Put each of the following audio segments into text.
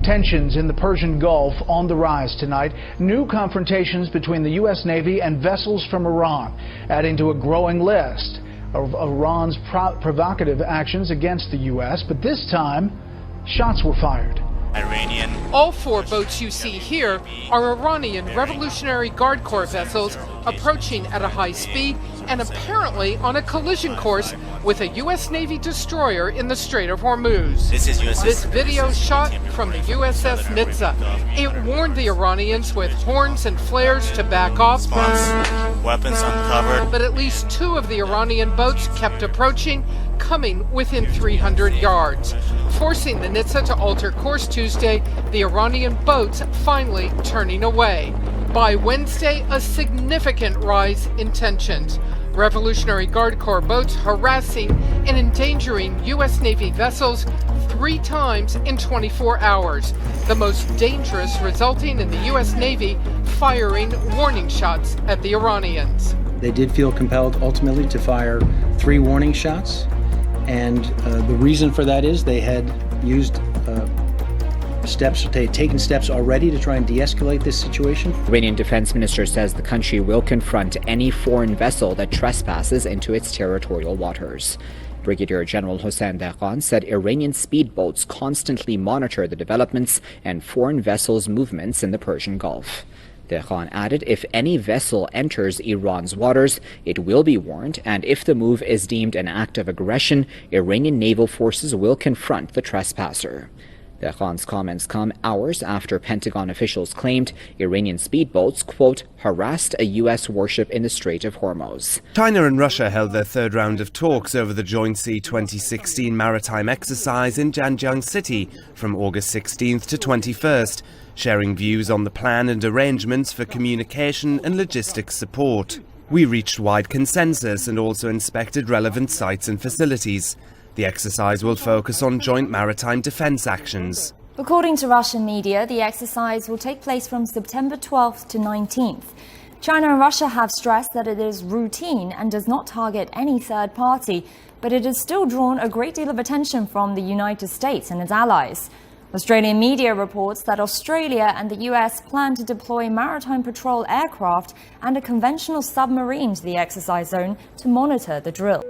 Tensions in the Persian Gulf on the rise tonight. New confrontations between the U.S. Navy and vessels from Iran, adding to a growing list of Iran's provocative actions against the U.S. But this time, shots were fired. All four boats you see here are Iranian Revolutionary Guard Corps vessels approaching at a high speed and apparently on a collision course with a U.S. Navy destroyer in the Strait of Hormuz. This video shot from the USS Nitsa. It warned the Iranians with horns and flares to back off. Weapons uncovered. But at least two of the Iranian boats kept approaching, coming within 300 yards. Forcing the Nitsa to alter course Tuesday, the Iranian boats finally turning away. By Wednesday, a significant rise in tensions. Revolutionary Guard Corps boats harassing and endangering U.S. Navy vessels 3 times in 24 hours. The most dangerous, resulting in the U.S. Navy firing warning shots at the Iranians. They did feel compelled ultimately to fire 3 warning shots. And the reason for that is they had used they had taken steps already to try and de-escalate this situation. Iranian defense minister says the country will confront any foreign vessel that trespasses into its territorial waters. Brigadier General Hossein Dehqan said Iranian speedboats constantly monitor the developments and foreign vessels' movements in the Persian Gulf. Dehqan added if any vessel enters Iran's waters, it will be warned, and if the move is deemed an act of aggression, Iranian naval forces will confront the trespasser. Dehqan's comments come hours after Pentagon officials claimed Iranian speedboats, quote, harassed a U.S. warship in the Strait of Hormuz. China and Russia held their third round of talks over the Joint Sea 2016 maritime exercise in Zhanjiang City from August 16th to 21st, sharing views on the plan and arrangements for communication and logistics support. We reached wide consensus and also inspected relevant sites and facilities. The exercise will focus on joint maritime defense actions. According to Russian media, the exercise will take place from September 12th to 19th. China and Russia have stressed that it is routine and does not target any third party, but it has still drawn a great deal of attention from the United States and its allies. Australian media reports that Australia and the US plan to deploy maritime patrol aircraft and a conventional submarine to the exercise zone to monitor the drill.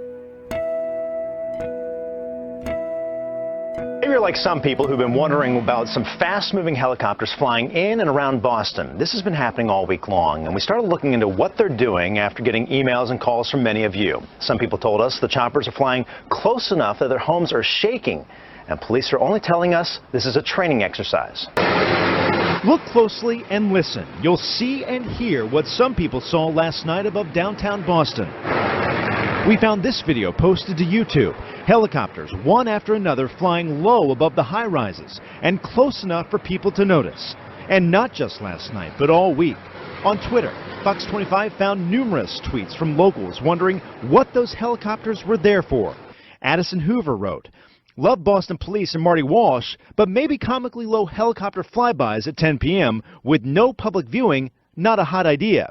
Maybe you're like some people who've been wondering about some fast-moving helicopters flying in and around Boston. This has been happening all week long, and we started looking into what they're doing after getting emails and calls from many of you. Some people told us the choppers are flying close enough that their homes are shaking, and police are only telling us this is a training exercise. Look closely and listen. You'll see and hear what some people saw last night above downtown Boston. We found this video posted to YouTube. Helicopters, one after another, flying low above the high-rises and close enough for people to notice. And not just last night, but all week. On Twitter, Fox 25 found numerous tweets from locals wondering what those helicopters were there for. Addison Hoover wrote, "Love Boston police and Marty Walsh, but maybe comically low helicopter flybys at 10 p.m. with no public viewing, not a hot idea."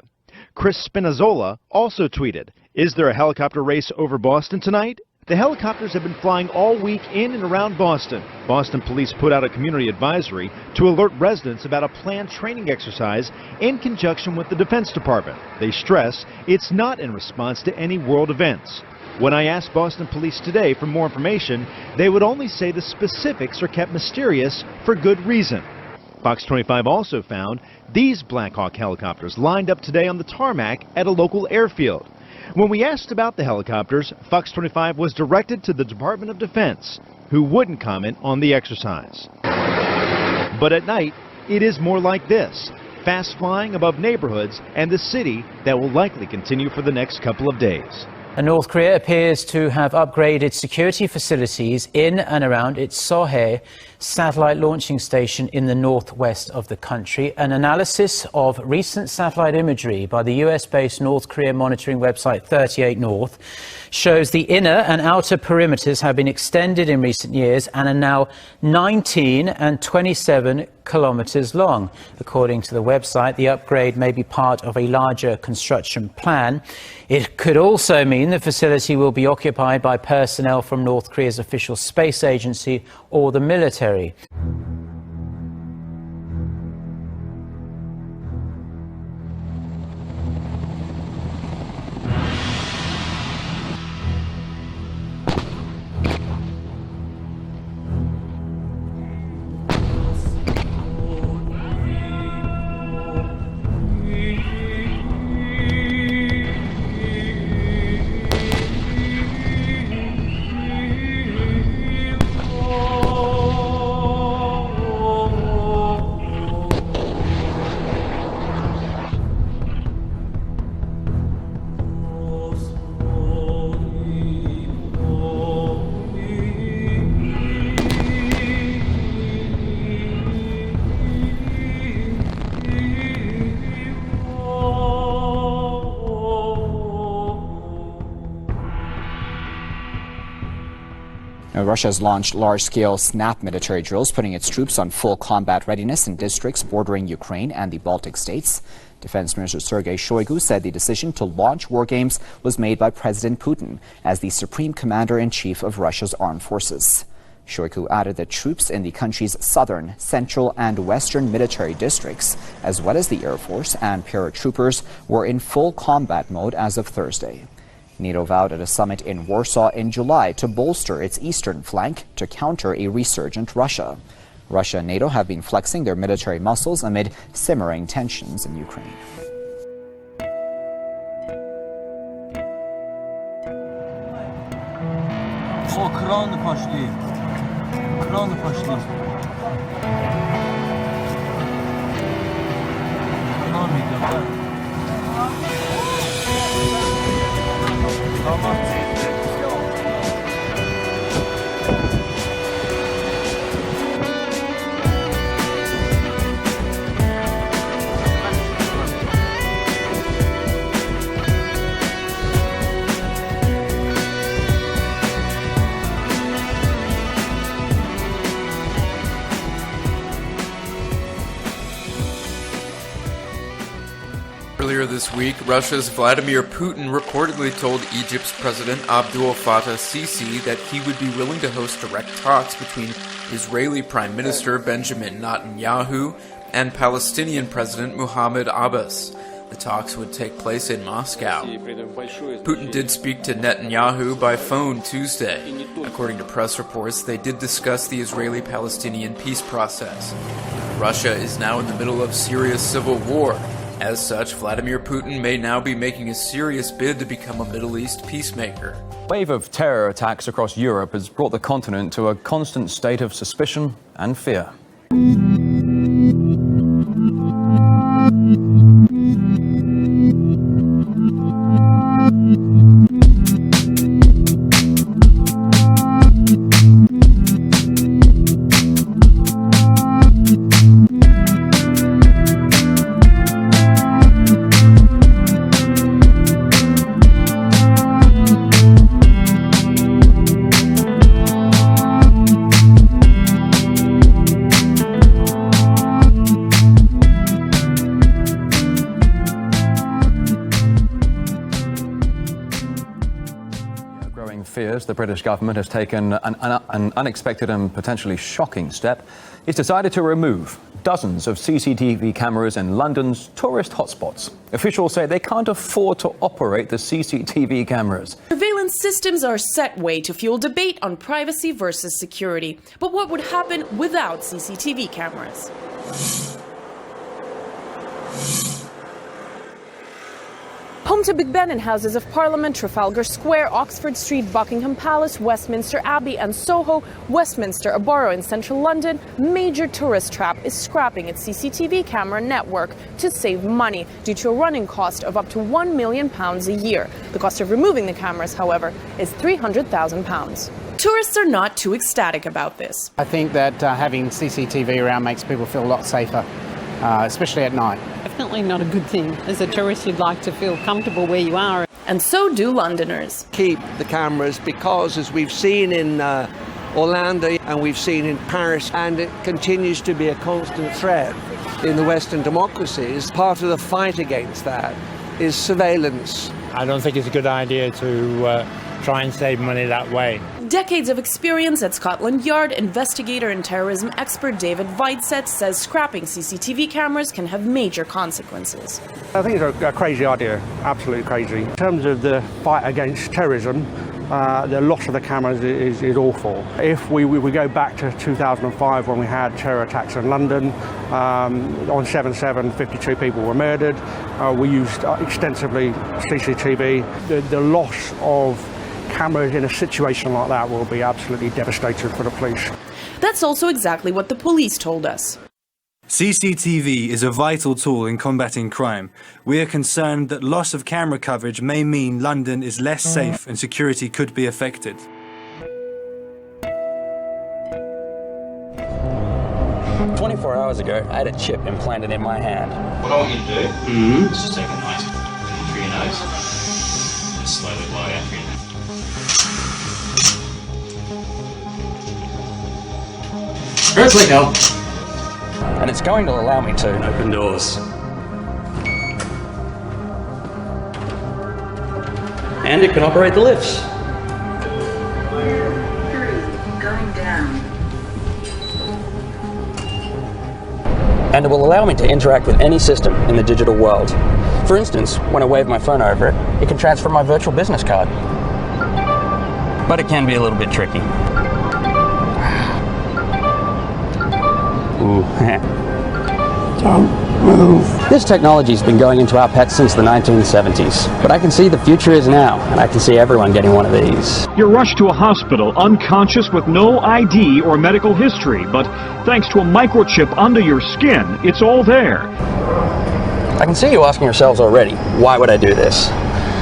Chris Spinazzola also tweeted, "Is there a helicopter race over Boston tonight?" The helicopters have been flying all week in and around Boston. Boston police put out a community advisory to alert residents about a planned training exercise in conjunction with the Defense Department. They stress it's not in response to any world events. When I asked Boston police today for more information, they would only say the specifics are kept mysterious for good reason. Fox 25 also found these Black Hawk helicopters lined up today on the tarmac at a local airfield. When we asked about the helicopters, Fox 25 was directed to the Department of Defense, who wouldn't comment on the exercise. But at night, it is more like this, fast flying above neighborhoods and the city that will likely continue for the next couple of days. And North Korea appears to have upgraded security facilities in and around its Sohae satellite launching station in the northwest of the country. An analysis of recent satellite imagery by the US-based North Korea monitoring website 38 North shows the inner and outer perimeters have been extended in recent years and are now 19 and 27 kilometers long. According to the website, the upgrade may be part of a larger construction plan. It could also mean the facility will be occupied by personnel from North Korea's official space agency or the military. Russia has launched large-scale snap military drills, putting its troops on full combat readiness in districts bordering Ukraine and the Baltic states. Defense Minister Sergei Shoigu said the decision to launch war games was made by President Putin as the supreme commander-in-chief of Russia's armed forces. Shoigu added that troops in the country's southern, central and western military districts, as well as the Air Force and paratroopers, were in full combat mode as of Thursday. NATO vowed at a summit in Warsaw in July to bolster its eastern flank to counter a resurgent Russia. Russia and NATO have been flexing their military muscles amid simmering tensions in Ukraine. Earlier this week, Russia's Vladimir Putin reportedly told Egypt's President Abdel Fattah Sisi that he would be willing to host direct talks between Israeli Prime Minister Benjamin Netanyahu and Palestinian President Mahmoud Abbas. The talks would take place in Moscow. Putin did speak to Netanyahu by phone Tuesday. According to press reports, they did discuss the Israeli-Palestinian peace process. Russia is now in the middle of Syria's civil war. As such, Vladimir Putin may now be making a serious bid to become a Middle East peacemaker. A wave of terror attacks across Europe has brought the continent to a constant state of suspicion and fear. Fears the British government has taken an unexpected and potentially shocking step. It's decided to remove dozens of CCTV cameras in London's tourist hotspots. Officials say they can't afford to operate the CCTV cameras. Surveillance systems are a set way to fuel debate on privacy versus security. But what would happen without CCTV cameras? Home to Big Ben and Houses of Parliament, Trafalgar Square, Oxford Street, Buckingham Palace, Westminster Abbey and Soho, Westminster, a borough in central London, major tourist trap is scrapping its CCTV camera network to save money due to a running cost of up to £1 million a year. The cost of removing the cameras, however, is £300,000. Tourists are not too ecstatic about this. I think that having CCTV around makes people feel a lot safer, especially at night. Definitely not a good thing. As a tourist, you'd like to feel comfortable where you are. And so do Londoners. Keep the cameras because, as we've seen in Orlando and we've seen in Paris, and it continues to be a constant threat in the Western democracies, part of the fight against that is surveillance. I don't think it's a good idea to try and save money that way. Decades of experience at Scotland Yard, investigator and terrorism expert David Weitzetz says scrapping CCTV cameras can have major consequences. I think it's a crazy idea, absolutely crazy. In terms of the fight against terrorism, the loss of the cameras is awful. If we go back to 2005 when we had terror attacks in London, on 7/7, 52 people were murdered. We used extensively CCTV. The loss of cameras in a situation like that will be absolutely devastating for the police. That's also exactly what the police told us. CCTV is a vital tool in combating crime. We are concerned that loss of camera coverage may mean London is less safe and security could be affected. "24 hours ago, I had a chip implanted in my hand. What I want you to do is just take a nice through your nose and slowly blow out through your nose. First go. And it's going to allow me to Open doors. And it can operate the lifts. Going down. And it will allow me to interact with any system in the digital world. For instance, when I wave my phone over it, it can transfer my virtual business card. But it can be a little bit tricky. Ooh. Don't move. This technology's been going into our pets since the 1970s, but I can see the future is now, and I can see everyone getting one of these. You're rushed to a hospital unconscious with no ID or medical history, but thanks to a microchip under your skin, it's all there. I can see you asking yourselves already, why would I do this?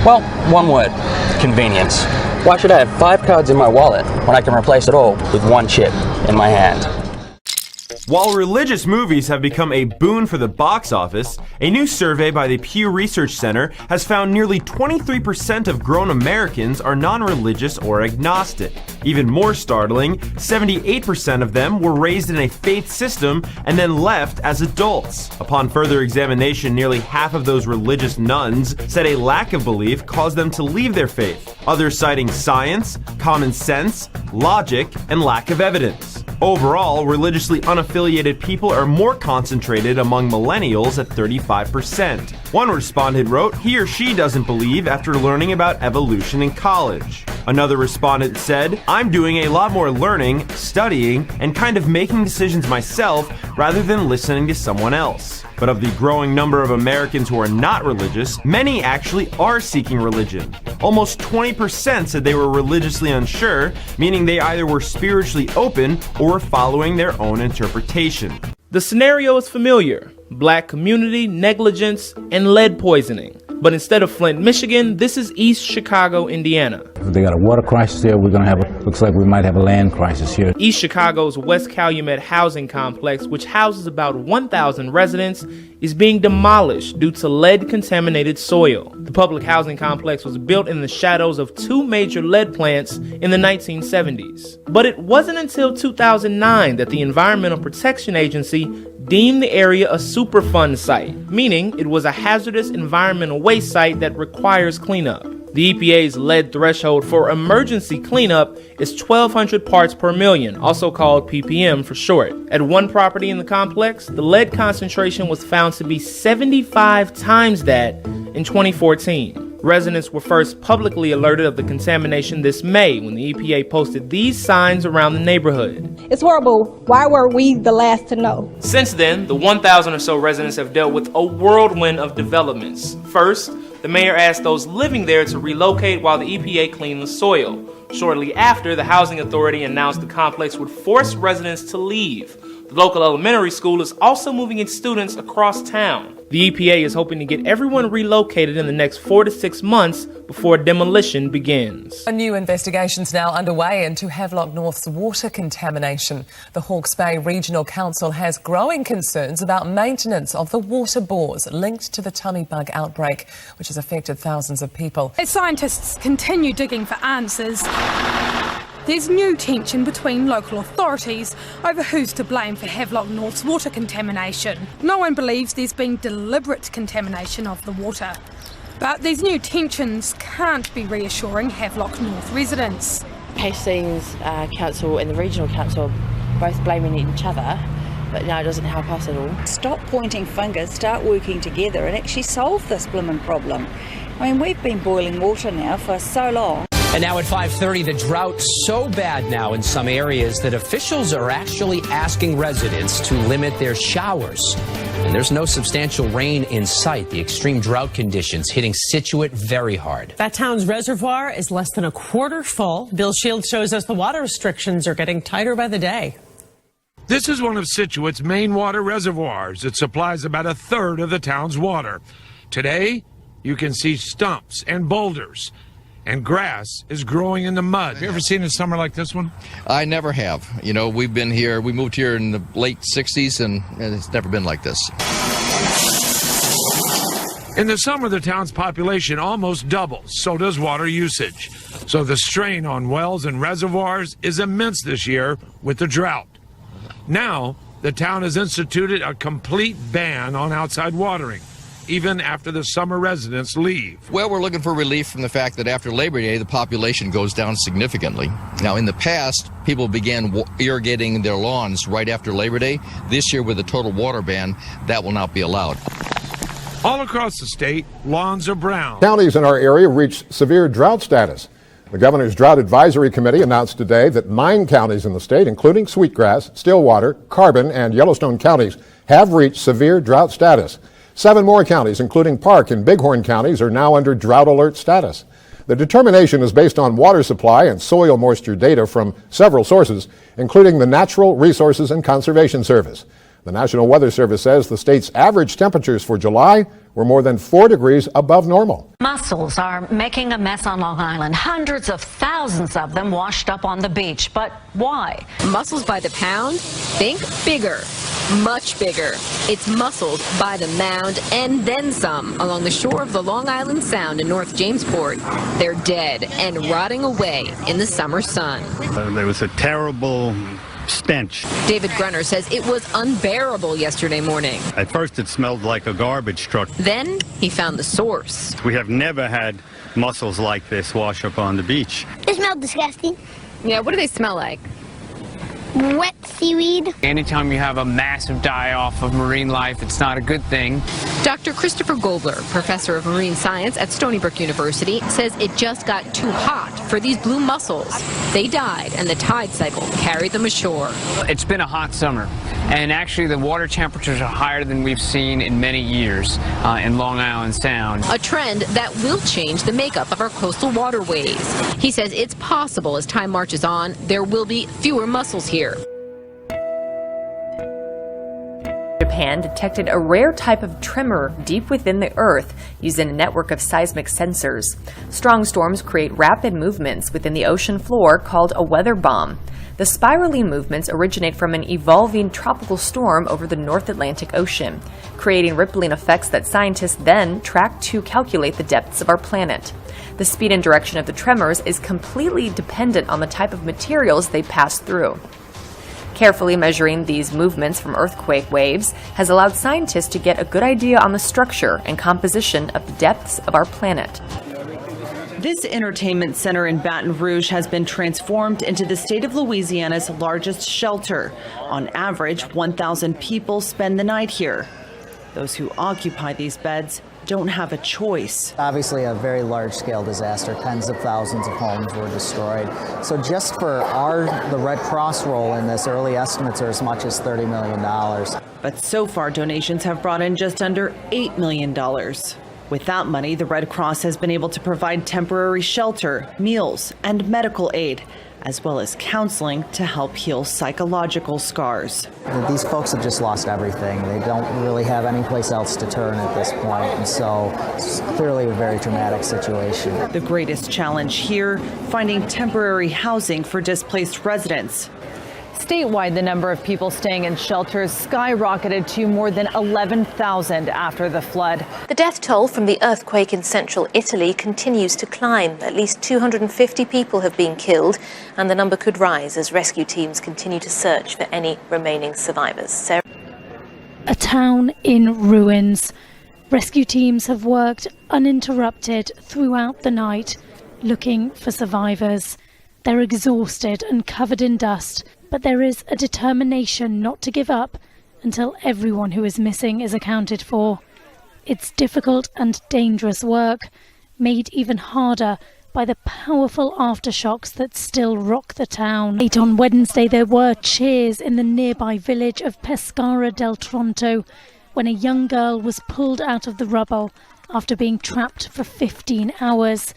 Well, one word, convenience. Why should I have 5 cards in my wallet when I can replace it all with one chip in my hand? While religious movies have become a boon for the box office, a new survey by the Pew Research Center has found nearly 23% of grown Americans are non-religious or agnostic. Even more startling, 78% of them were raised in a faith system and then left as adults. Upon further examination, nearly half of those religious nuns said a lack of belief caused them to leave their faith, others citing science, common sense, logic, and lack of evidence. Overall, religiously unaffiliated people are more concentrated among millennials at 35%. One respondent wrote he or she doesn't believe after learning about evolution in college. Another respondent said, I'm doing a lot more learning, studying, and kind of making decisions myself rather than listening to someone else. But of the growing number of Americans who are not religious, many actually are seeking religion. Almost 20% said they were religiously unsure, meaning they either were spiritually open or were following their own interpretation. The scenario is familiar: black community, negligence, and lead poisoning. But instead of Flint, Michigan, this is East Chicago, Indiana. They got a water crisis there. We're going to have looks like we might have a land crisis here. East Chicago's West Calumet housing complex, which houses about 1,000 residents, is being demolished due to lead-contaminated soil. The public housing complex was built in the shadows of 2 major lead plants in the 1970s. But it wasn't until 2009 that the Environmental Protection Agency deemed the area a Superfund site, meaning it was a hazardous environmental waste site that requires cleanup. The EPA's lead threshold for emergency cleanup is 1,200 parts per million, also called ppm for short. At one property in the complex, the lead concentration was found to be 75 times that in 2014. Residents were first publicly alerted of the contamination this May when the EPA posted these signs around the neighborhood. It's horrible. Why were we the last to know? Since then, the 1,000 or so residents have dealt with a whirlwind of developments. First, the mayor asked those living there to relocate while the EPA cleaned the soil. Shortly after, the housing authority announced the complex would force residents to leave. The local elementary school is also moving its students across town. The EPA is hoping to get everyone relocated in the next 4 to 6 months before demolition begins. A new investigation is now underway into Havelock North's water contamination. The Hawke's Bay Regional Council has growing concerns about maintenance of the water bores linked to the tummy bug outbreak, which has affected thousands of people. As scientists continue digging for answers, there's new tension between local authorities over who's to blame for Havelock North's water contamination. No one believes there's been deliberate contamination of the water. But these new tensions can't be reassuring Havelock North residents. Hastings Council and the Regional Council are both blaming each other, but no, it doesn't help us at all. Stop pointing fingers, start working together and actually solve this blooming problem. I mean, we've been boiling water now for so long. And now at 5:30, the drought's so bad now in some areas that officials are actually asking residents to limit their showers. And there's no substantial rain in sight. The extreme drought conditions hitting Scituate very hard. That town's reservoir is less than a quarter full. Bill Shields shows us the water restrictions are getting tighter by the day. This is one of Scituate's main water reservoirs. It supplies about 1/3 of the town's water. Today, you can see stumps and boulders, and grass is growing in the mud. Have you ever seen a summer like this one? I never have. You know, we moved here in the late 60s, and it's never been like this. In the summer, the town's population almost doubles, so does water usage. So the strain on wells and reservoirs is immense this year with the drought. Now, the town has instituted a complete ban on outside watering, even after the summer residents leave. Well, we're looking for relief from the fact that after Labor Day, the population goes down significantly. Now, in the past, people began irrigating their lawns right after Labor Day. This year, with a total water ban, that will not be allowed. All across the state, lawns are brown. Counties in our area reached severe drought status. The governor's drought advisory committee announced today that 9 counties in the state, including Sweetgrass, Stillwater, Carbon, and Yellowstone counties, have reached severe drought status. 7 more counties, including Park and Bighorn counties, are now under drought alert status. The determination is based on water supply and soil moisture data from several sources, including the Natural Resources and Conservation Service. The National Weather Service says the state's average temperatures for July were more than 4 degrees above normal. Mussels are making a mess on Long Island. Hundreds of thousands of them washed up on the beach. But why? Mussels by the pound? Think bigger. Much bigger. It's mussels by the mound and then some along the shore of the Long Island Sound in North Jamesport. They're dead and rotting away in the summer sun. There was a terrible stench. David Grunner says it was unbearable yesterday morning. At first it smelled like a garbage truck. Then he found the source. We have never had mussels like this wash up on the beach. They smell disgusting. Yeah, what do they smell like? Wet seaweed. Anytime you have a massive die-off of marine life, it's not a good thing. Dr. Christopher Gobler, professor of marine science at Stony Brook University, says it just got too hot for these blue mussels. They died, and the tide cycle carried them ashore. It's been a hot summer, and actually the water temperatures are higher than we've seen in many years in Long Island Sound. A trend that will change the makeup of our coastal waterways. He says it's possible as time marches on, there will be fewer mussels here. Japan detected a rare type of tremor deep within the Earth using a network of seismic sensors. Strong storms create rapid movements within the ocean floor called a weather bomb. The spirally movements originate from an evolving tropical storm over the North Atlantic Ocean, creating rippling effects that scientists then track to calculate the depths of our planet. The speed and direction of the tremors is completely dependent on the type of materials they pass through. Carefully measuring these movements from earthquake waves has allowed scientists to get a good idea on the structure and composition of the depths of our planet. This entertainment center in Baton Rouge has been transformed into the state of Louisiana's largest shelter. On average, 1,000 people spend the night here. Those who occupy these beds don't have a choice. Obviously a very large-scale disaster. Tens of thousands of homes were destroyed. So just for the Red Cross role in this, early estimates are as much as $30 million. But so far, donations have brought in just under $8 million. With that money, the Red Cross has been able to provide temporary shelter, meals, and medical aid, as well as counseling to help heal psychological scars. These folks have just lost everything. They don't really have any place else to turn at this point, and so it's clearly a very dramatic situation. The greatest challenge here, finding temporary housing for displaced residents. Statewide, the number of people staying in shelters skyrocketed to more than 11,000 after the flood. The death toll from the earthquake in central Italy continues to climb. At least 250 people have been killed, and the number could rise as rescue teams continue to search for any remaining survivors. Sarah? A town in ruins. Rescue teams have worked uninterrupted throughout the night, looking for survivors. They're exhausted and covered in dust, but there is a determination not to give up until everyone who is missing is accounted for. It's difficult and dangerous work, made even harder by the powerful aftershocks that still rock the town. Late on Wednesday, there were cheers in the nearby village of Pescara del Tronto when a young girl was pulled out of the rubble after being trapped for 15 hours.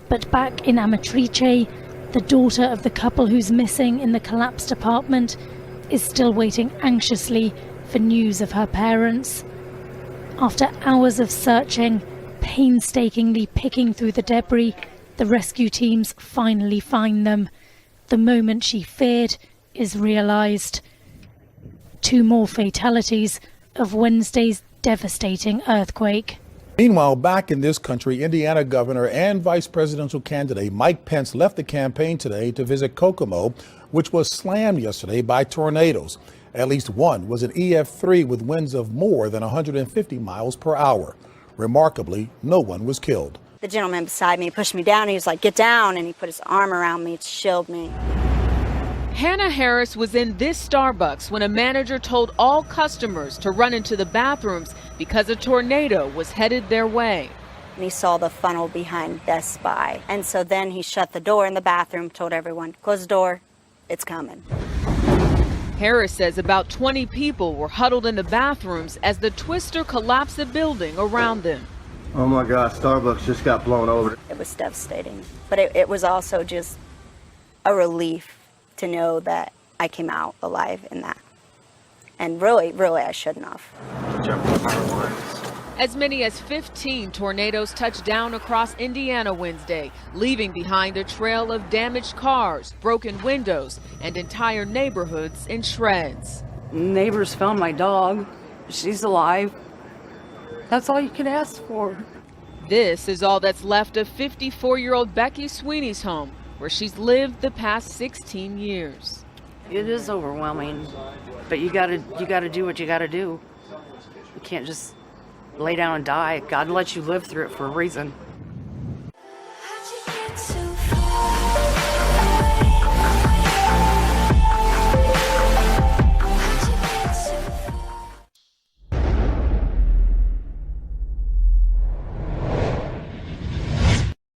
But back in Amatrice, the daughter of the couple who's missing in the collapsed apartment is still waiting anxiously for news of her parents. After hours of searching, painstakingly picking through the debris, the rescue teams finally find them. The moment she feared is realised. 2 more fatalities of Wednesday's devastating earthquake. Meanwhile, back in this country, Indiana governor and vice presidential candidate Mike Pence left the campaign today to visit Kokomo, which was slammed yesterday by tornadoes. At least one was an EF3 with winds of more than 150 miles per hour. Remarkably, no one was killed. The gentleman beside me pushed me down. He was like, "Get down," and he put his arm around me to shield me. Hannah Harris was in this Starbucks when a manager told all customers to run into the bathrooms because a tornado was headed their way. And he saw the funnel behind Best Buy. And so then he shut the door in the bathroom, told everyone, "Close the door, it's coming." Harris says about 20 people were huddled in the bathrooms as the twister collapsed the building around them. Oh my gosh, Starbucks just got blown over. It was devastating, but it was also just a relief to know that I came out alive in that. And really, I shouldn't have. As many as 15 tornadoes touched down across Indiana Wednesday, leaving behind a trail of damaged cars, broken windows, and entire neighborhoods in shreds. Neighbors found my dog. She's alive. That's all you can ask for. This is all that's left of 54-year-old Becky Sweeney's home, where she's lived the past 16 years. It is overwhelming, but you gotta do what you gotta do. You can't just lay down and die. God lets you live through it for a reason.